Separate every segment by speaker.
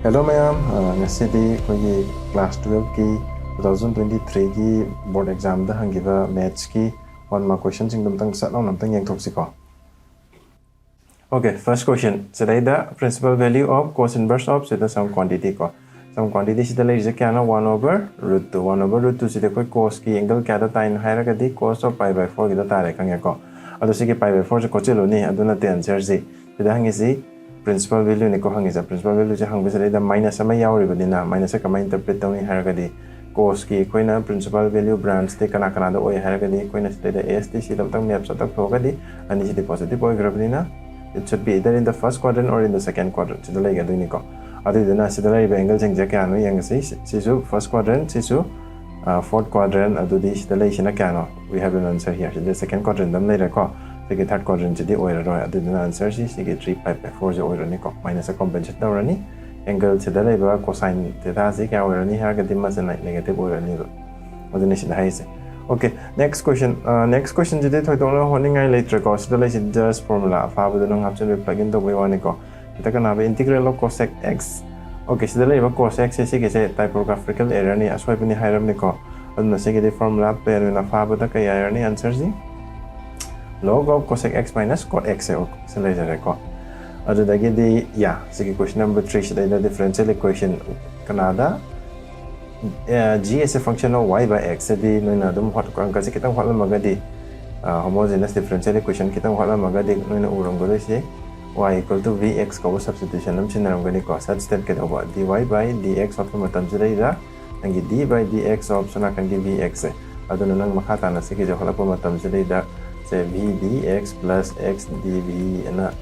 Speaker 1: Hello mayam, ngasidi koi class 12 ki 2023 ki board exam da hangiba maths ki one mark question sing dum tang satlaw nam tang yang thopsi ko. Okay, first question. Today the principal value of cos inverse of some quantity ko. Some quantity sida lai kya na 1 over root 2. 1 over root 2 sida koi cos ki angle kya da tain haira ka di cos of pi by 4 ki da tare kang ko. Ado sige pi by 4 se ko chelo ni aduna the answer si. Sida hangi si principal value ni ko hangi sa principal value je hang bisare da minus sama yauri badina minus ka interpret tawni haira ka di cos ki koi na principal value branch te kana kana da oi haira ka di koi na sida da ast si dam tang map sa tak thoga di ani si positive oi grabina. It should be either in the first quadrant or in the second quadrant. Sida lai ga duni ko. Adi dina sida lai ba angle jeng jaka no yang si sisu first quadrant sisu fourth quadrant adu di sida lai sina kano. We have an answer here. The second quadrant dam lai ra ko. The third quadrant jadi oi ra ro. Adu dina answer si sige 3 pi by 4 je oi ra ni ko. Minus a compensate da ra ni. Angle sida lai ba cosine theta si kya oi ra ni ha ga di mas negative oi ra ni ro. Adu ni sida hai se. Okay, next question. Next question jadi thoi tong la honing ai later ko sida lai just formula fa bu dong option we plug in to we one ko. Kita kan have integral of cosec x. Okay, sida lai ba cosec x se ke se typographical error ni asoi puni hairam ni ko. Aduna se ke di formula pe na fa bu da kai error ni answer ji log of cosec x minus cot x se lai jare ko. Adu da ge di ya se ke question number 3 sida da differential equation kanada g is a function of y by x di noina dum hot ko angka se kitang hot lamaga di homogeneous differential equation kitang hot lamaga di noina urang go se y equal to vx ko substitution nam sinaram gani ko such that ke doba dy by dx of matam jai da angi d by dx of suna kan gi vx aduna nang makata na se ke jo hala ko matam jai da se v dx plus x dv na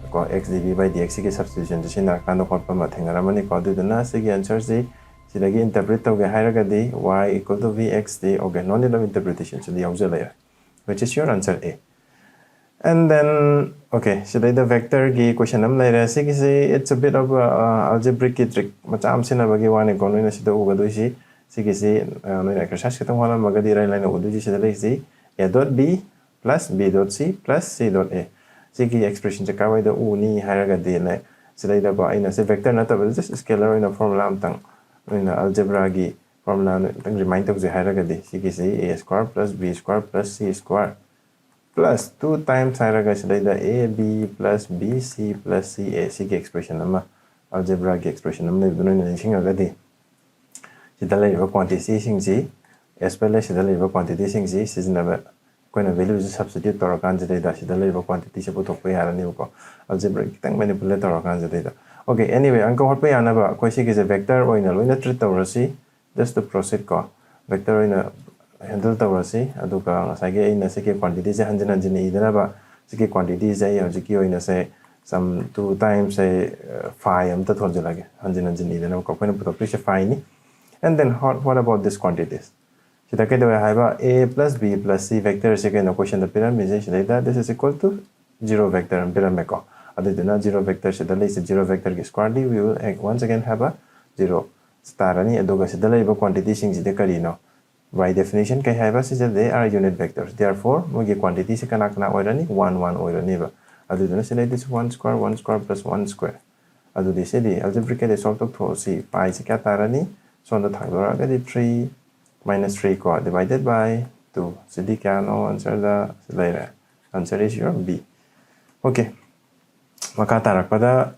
Speaker 1: ko x dv by dx ke substitution sina kan ko pa ma thengara mani ko aduna se ke answer si sidagi interpret to ge haira di y equal to vx di okay no need of interpretation so the auxiliary which is your answer A. And then okay sidai the vector gi question am lai ra si it's a bit of algebraic trick macham sina bagi one ko no sida u gadu si no exercise kitang wala magadi rai line u du si sidai si a dot b plus b dot c plus c dot a sigi expression ja kawai da u ni haira di na sidai da ba ina se vector na ta just scalar in a formula am tang in algebra gi formula tang remind of the hierarchy a square plus b square plus c square plus 2 times hierarchy the a b plus b c plus c a c expression ama algebra gi expression am ne no singa ga di sidalai ba quantity sing ji as well as sidalai ba quantity sing ji sizinaba koina value substitute tor kan jai da sidalai ba quantity se puthok pa yara ni ko algebra kitang manipulate tor kan jai da. Okay, anyway, ang hot pa yana ba koi sige vector oina loina treat tawrasi just to proceed ko vector oina handle tawrasi aduka sage ina sige quantity se hanjin ni idana ba sige quantity se ya jiki oina se some 2 times say phi am ta thonje lage hanjin ni idana ko koina puto se phi ni. And then what about this quantities sida ke do ha ba a plus b plus c vector se ke no question the pyramid is that this is equal to 0 vector and pyramid ko. Other than a 0 vector, the 0 vector is square d, we will once again have a 0 star ani adoga sidala iba quantity sing sida karino. By definition, kai have is that they are unit vectors. Therefore, mugi quantity se kana oirani 1 1 oirani ba. Other than say this 1 square plus 1 square. Other this the algebraic they solve to see pi se kya tarani so the thagora ga 3 minus 3 ko divided by 2. Sidi kya no answer the later. Answer is your B. Okay. Maka tarak pada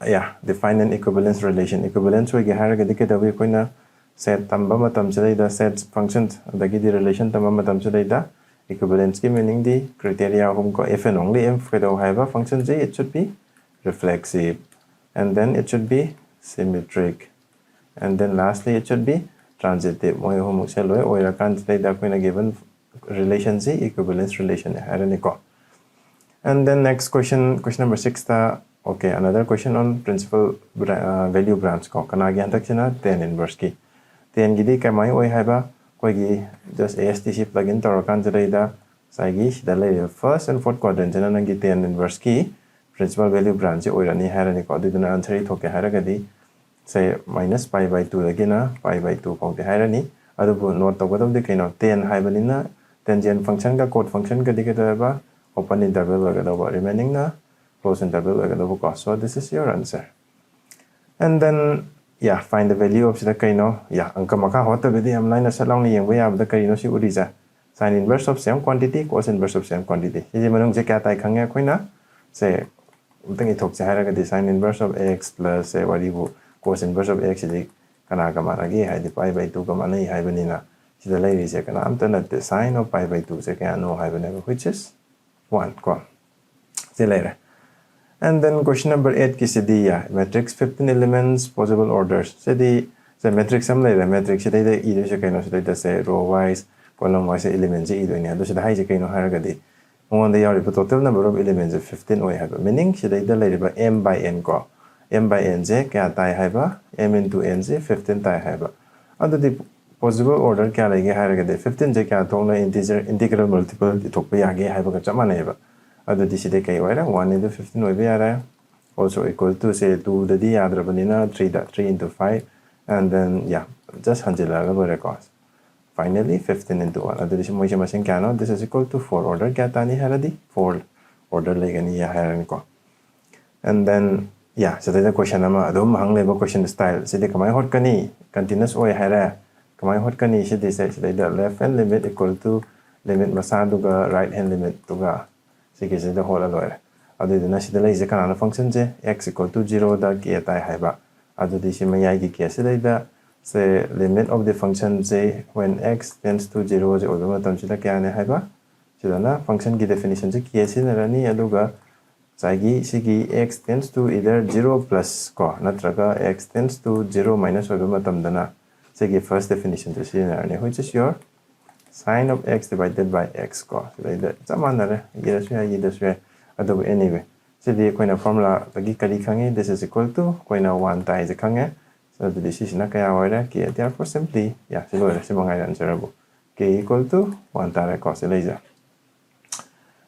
Speaker 1: yeah define an equivalence relation. Equivalence we ge har ga dike da we koina set tamba matam chai da set functions da gi di relation tamba matam chai da equivalence ki meaning di criteria hum ko if and only if we do have a function j it should be reflexive and then it should be symmetric and then lastly it should be transitive moi hum se loi oira kan chai da koina given relation j equivalence relation har ni ko. And then next question number 6 ta okay another question on principal value branch ko kana gyan tak china tan inverse ki tan gi di ka mai oi haiba koi gi just astc plugin tor kan jai da sai gi da lai first and fourth quadrant jana nang gi tan inverse ki principal value branch oi rani harani ko du na answer thoke haraga di say minus pi by 2 again pi by 2 ko de harani adu bu note to godam de kaino tan haibani na tangent function ka cot function ka di ka da ba open interval remaining na close interval. So this is your answer. And then yeah, find the value of the kaino. Yeah, angka maka hota bidi am line sa long ni yang ba the kaino si urija. Sin inverse of same quantity, cos inverse of same quantity. Ji manung je kya tai khangya koina se utang I thok cha haraga sin inverse of x plus se wari bu cos inverse of x ji kana ka maragi hai di pi by 2 ka manai hai banina. Sida lai ri se kana am ta na sin of pi by 2 se kya no hai banega, which is 1 ko. See later. And then question number 8 ki sidi ya matrix 15 elements possible orders. Sidi se matrix sam later matrix sida ida either se kaino sida se row wise column wise elements e do ina do sida hai je kaino haraga di on the yari total number of elements 15 oi have meaning sida ida later ba m by n ko m by n je kya tai hai ba m into n je 15 tai hai ba adu di possible order kya lege haraga di 15 je kya thongna integer integral multiple di thokpa ya ge hai ba ka chamane ba adu di sida kai waira 1 into 15 oi ba yara also equal to say 2 the di yadra banina 3 into 5 and then yeah just hanjila la bore cos finally 15 into 1 adu di moi machine kya no this is equal to 4 order kya tani haradi 4 order legani ya haran ko and then yeah so the question ama adum hang leba question style sidi kamai hot kani continuous oi hara kamai hot kani sidi say the left hand limit equal to limit masa duga right hand limit duga sigi sidi whole aloy adu dina sidi lai je kana function je x equal to 0 da ki tai haiba adu di si mayai ki ke sidi da say limit of the function say when x tends to 0 je oba tam sida kya ne haiba sida na function ki definition je ki sida rani aduga sagi sigi x tends to either 0 plus ko natraga x tends to 0 minus oba tam dana sigi first definition je sida rani which is your sin of x divided by x ko sida samanare yidasya adu anyway sidi koina formula tagi kali khange this is equal to koina 1 tai je khange so the decision na kaya waira ki therefore simply yeah silo simangai answer abo k equal to 1 tare cos laser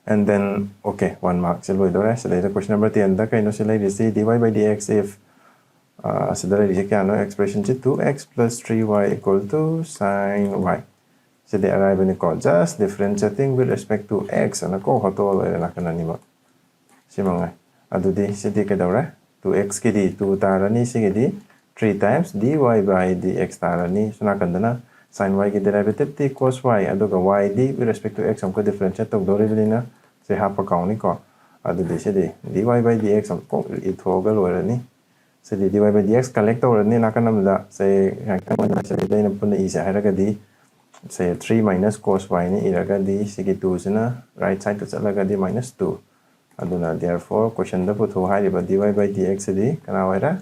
Speaker 1: and then okay 1 mark silo dore so the question number 10 da kaino silai risi dy by dx if so the risi kya no expression ji 2x plus 3y equal to sin y so the arrive in ko just differentiating with respect to x and ko hoto la kana ni ba simangai adu di sidi ka dore 2x ki di 2 tarani sigi di 3 times dy by dx tarani suna kandana sin y ki derivative ti cos y aduga y di with respect to x am ko differentiate tok dore bilina se half account ni ko adu di se di dy by dx am ko ithoga lorani se di dy by dx collect orani nakanam da se hakamana se di na puna isa haraga di se 3 minus cos y ni iraga di sigi 2 sina right side to chalaga di minus 2 aduna therefore question da putho hai ba dy by dx di kana waira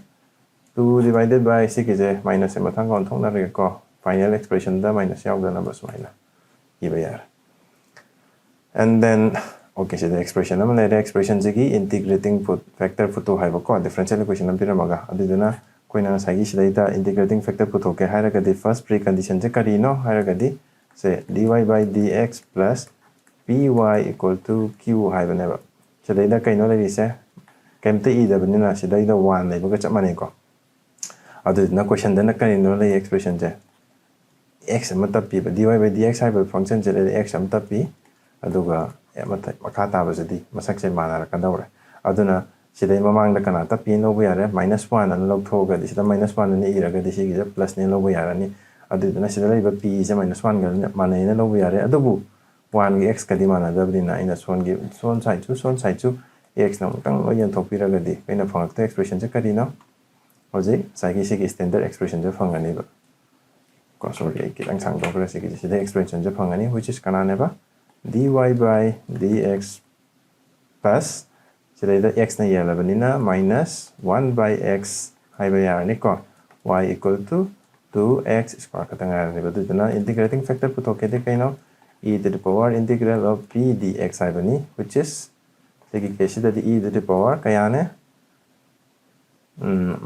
Speaker 1: 2 divided by 6 is a minus ma thang kon thong na re ko final expression da minus yaw da numbers minus iba yar and then okay so the expression am the expression ji integrating factor photo hai ba ko differential equation am pira maga aduna koina sagi sidai da integrating factor photo ke haira ga the first precondition je kari no haira ga di say dy by dx plus py equal to q hai ba ne ba sidai da kaino le ri se kemte e da banina sidai da 1 le ba ga chama ne ko aduna question da na kani no le expression je x am ta p dy by dx hai ba function je le x am ta p aduga amata makata ba jadi masak se mana ra kadawre aduna sidai mamang da kana ta p no ba yare -1 an log thoga di sida -1 ni ira ga di sigi je plus ni lo ba yara ni aduna sida le ba p je -1 ga mana ina lo ba yare adubu 1 gi x ka di mana da bri na ina son gi son sai chu x na tang lo yan thok pi ra ga di kaina phangak ta expression je kari na Oji, sagi sigi standard expression je phangani ba. Ko sorry ki lang sang dog sigi sida expression je phangani which is kana ne ba dy by dx plus sida da x na yela banina minus 1 by x hai ba yar ni ko y equal to 2x square ka tanga ne ba duna integrating factor puto ke de kaino e to the power integral of p dx hai bani which is sigi ke sida di e to the power kaya ne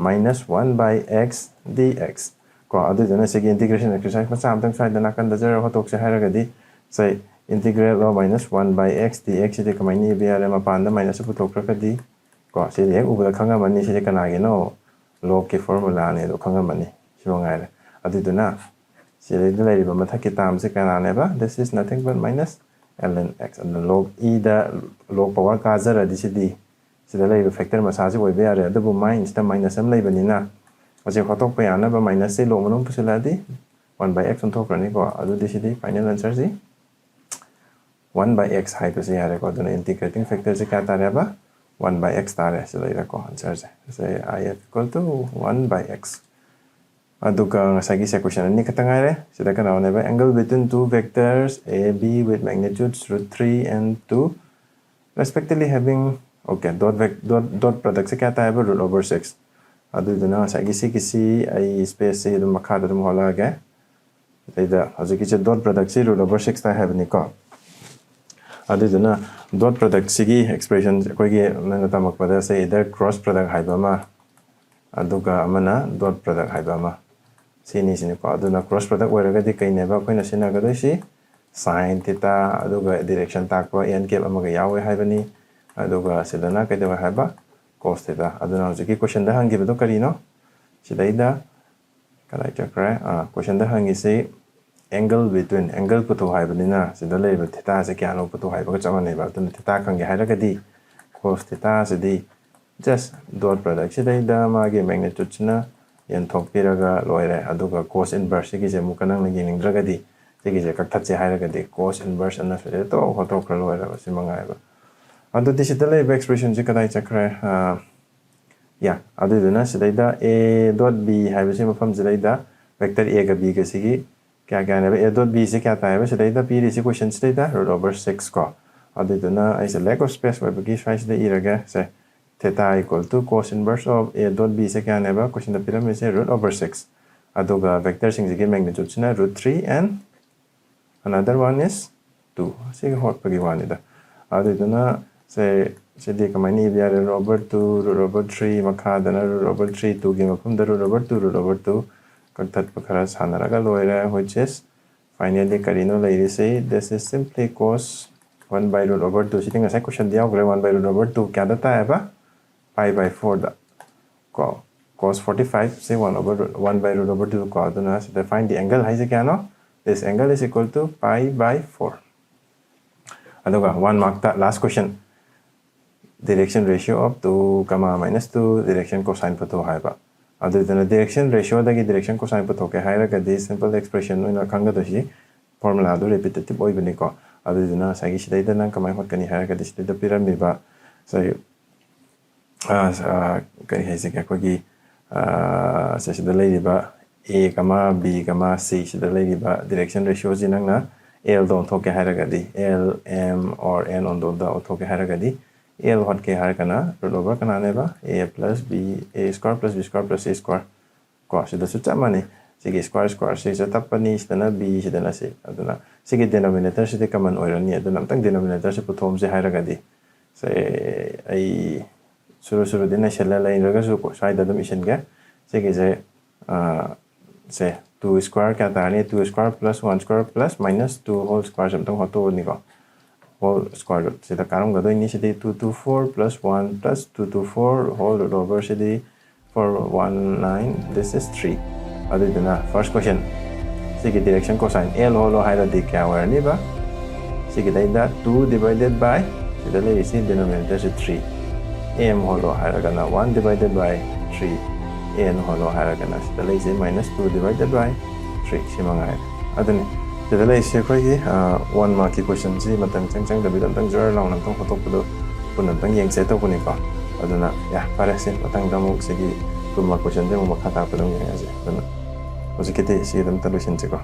Speaker 1: minus 1 by x dx ko adu jana segi integration exercise ma sam tang sai dana kan da zero hotok se haraga di say integral of minus 1 by x dx de kamai ni be ara ma pan da minus putok ra ka di ko se le u ba khanga mani se kana ge no log ke formula ne do khanga mani so ngai ra adu dana se le de lai ba ma thak ki tam se kana ne ba this is nothing but minus ln x and the log e da log power ka zara di se di sida lai factor ma sa ji wei be ara da bu minus da minus am lai bani na ꯍꯧꯖꯤꯛ ꯍꯣꯠꯇꯣꯛꯄ ꯌꯥꯅꯕ ꯃꯥꯏꯅꯁꯁꯤ ꯂꯣ ꯃꯅꯨꯡ ꯄꯨꯁꯤꯜꯂꯛꯑꯗꯤ 1/x ꯑꯣꯟꯊꯣꯛꯈ꯭ꯔꯅꯤꯀꯣ ꯑꯗꯨꯗꯤ ꯁꯤꯗꯤ final ꯑꯟꯁꯔꯁꯤ 1/x ꯍꯥꯏꯕꯁꯤ ꯌꯥꯔꯦꯀꯣ ꯑꯗꯨꯅ ꯏꯟꯇꯤꯒ꯭ꯔꯦꯇꯤꯡ ꯐꯦꯛꯇꯔꯁꯤ ꯀꯌꯥ ꯇꯥꯔꯦꯕ 1/x ꯇꯥꯔꯦ ꯁꯤꯗꯩꯗꯀꯣ ꯑꯟꯁꯔꯁꯦ if equal to 1/x aduga ngasagi se question ani khata ngaire sida kana oneba angle between two vectors a b with magnitudes √3 and 2 respectively having okay dot product se kya ta hai √6 aduduna ngasagi si ai space se dum makha dum hola ga ida haziki se dot product se √6 ta have ni ko aduduna dot product sigi expression koi gi nanga tamakpada se either cross product haiba ma aduga amana dot product haiba ma sini ko aduna cross product oiragadi kaineba koina sinagadoi sin theta aduga direction takpa n cap amaga yawe haibani aduga sidana kaidawa haiba cos theta aduna hojiki question da hangibedo karino sidaida kalai chakra question da hangisi angle between angle puto haibanina sida leiba theta se kya no puto haiba ka chamane ba aduna theta kangi hairagadi cos theta sidi just dot product sidaida magi magnitude china yen thokpiraga loire aduga cos inverse gi je mukanang na yeng dragadi sigi je kak thatche hairagadi cos inverse ana sere to hotok loire ba simangai ba adu digital expression ji kadai chakra ya adu duna sidaida a dot b haibase mafam sidaida vector a ga b ga sigi kya kya ne a dot b se kya ta hai sidaida p ri question sidaida √6 ko adu duna ai se lack of space wa bagi size da iraga se theta equal to cos inverse of a dot b se kya neba question the pyramid se √6 aduga vector sing ge magnitude china √3 and another one is 2 se hot pagi one ida aduduna se de kamani bia √2 √3 makha dana √3 2 ge mafum da √2 kaktat pakhara sanaraga loira which is finally karino lairi se this is simply cos 1/√2 sitting as a question dia 1/√2 kya data hai ba pi/4 da cos 45 say 1/√2 ko aduna so find the angle hai se kya no this angle is equal to pi/4 aduga 1 mark ta last question direction ratio of 2, -2 direction cosine photo hai ba aduna direction ratio da gi direction cosine photo ke hai ra di simple expression oina khanga do si formula do repetitive oi bani ko aduna sagi sidai da nang kamai hot kani hai ra di sidai da pyramid ba so kari hai se kya ko gi se sidai lai ba a kama b kama c sidai lai ba direction ratio ji nang na l don thoke hai ra di l m or n on do da thoke hai ra di l hot ke har kana √over kana ne ba a plus b a square plus b square plus c square ko sida su chamani sigi square se tapani sidana b sidana c aduna sigi denominator sidi common oirani aduna tang denominator se puthom se hai ra di se ai suru dina shella lai raga su ko sai da dum isen ga sigi se 2 square ka ta ni 2 square plus 1 square plus minus 2 whole square jam tang hoto ni ko whole square root sida karam ga do ni sidi 224 plus 1 plus 224 whole root over sidi 419 this is 3 adu dina first question sigi direction cosine l holo hai ra di kya wa ni ba sigi dai da 2 divided by sida le isi denominator is 3 m holo hai ra kana 1 divided by 3 n holo hai ra kana sida le isi minus 2 divided by 3 simangai aduni sida le isi khoi gi 1 mark ki question ji matang chang da bidam tang jor long nam tong photo pudo punam tang yeng se to puni ko aduna ya pare sin matang da mu sigi 2 mark question de mu makha ta pudong yang aja aduna hojikite si dam talusin chiko